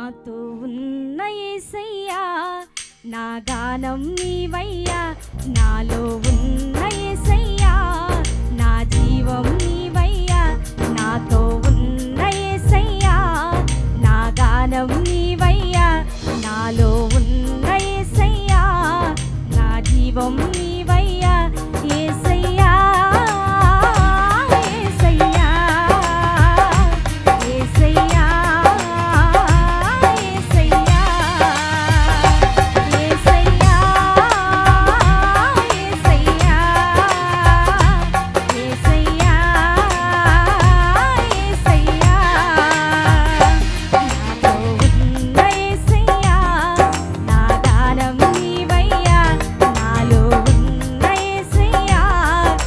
నాతో ఉన్న యేసయ్యా నా గానం నీవయ్యా, నాలో ఉన్న యేసయ్యా నా జీవం నీవయ్యా, నాతో ఉన్న యేసయ్యా నా గానం నీవయ్యా, నాలో ఉన్న యేసయ్యా నా జీవం నీవయ్యా. యేసయ్యా యేసయ్యా యేసయ్యా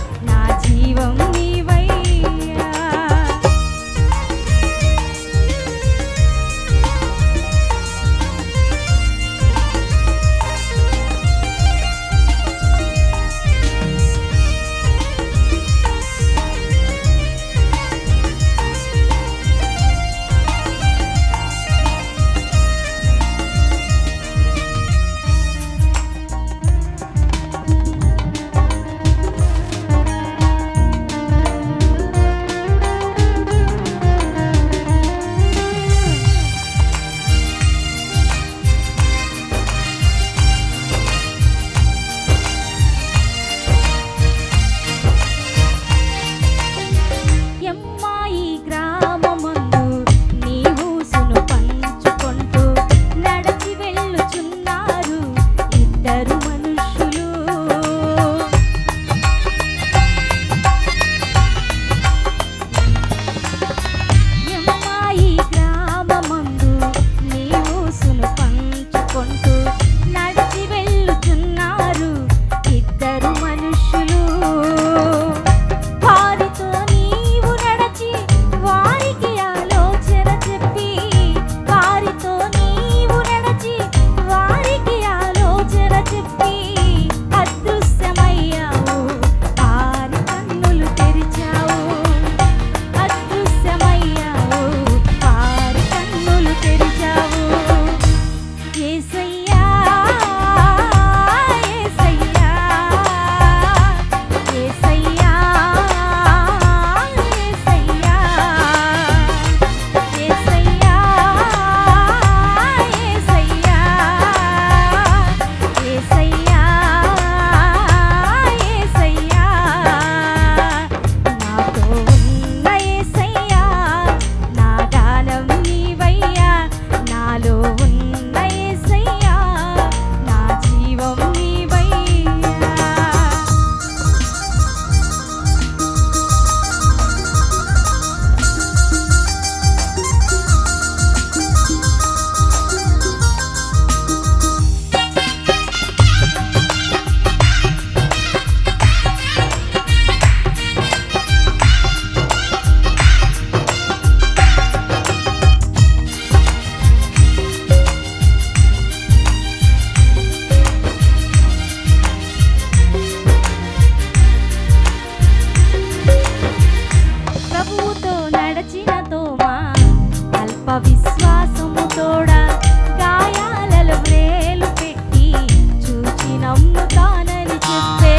విశ్వాసము తోడా గాయాలలో వ్రేలు పెట్టి చూచి నమ్ముతానని చెప్పే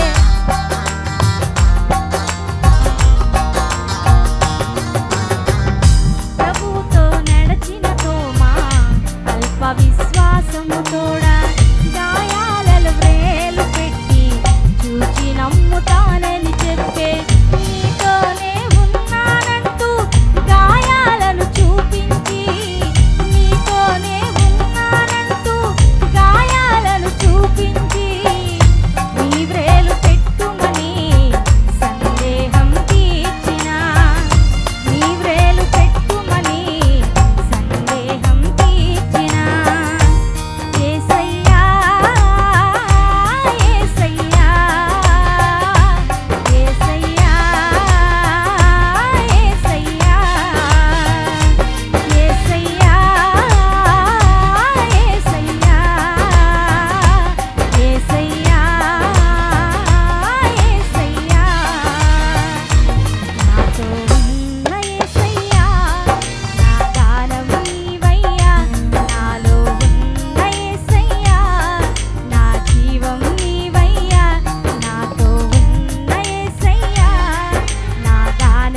ప్రభువుతో నడచిన తోమా అల్ప విశ్వాసము తోడా గాయాలలో వ్రేలు పెట్టి చూచి నమ్ముతానని చెప్పే నీతోనే ఉన్నానంటూ గాయాలను చూపించి నీతోనే ఉన్నానంటూ గాయాలను చూపించి నీ వ్రేలు పెట్టుమని సందేహం తీర్చిన నీ వ్రేలు పెట్టుమని సందేహం తీర్చిన యేసయ్యా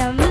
నమ్మి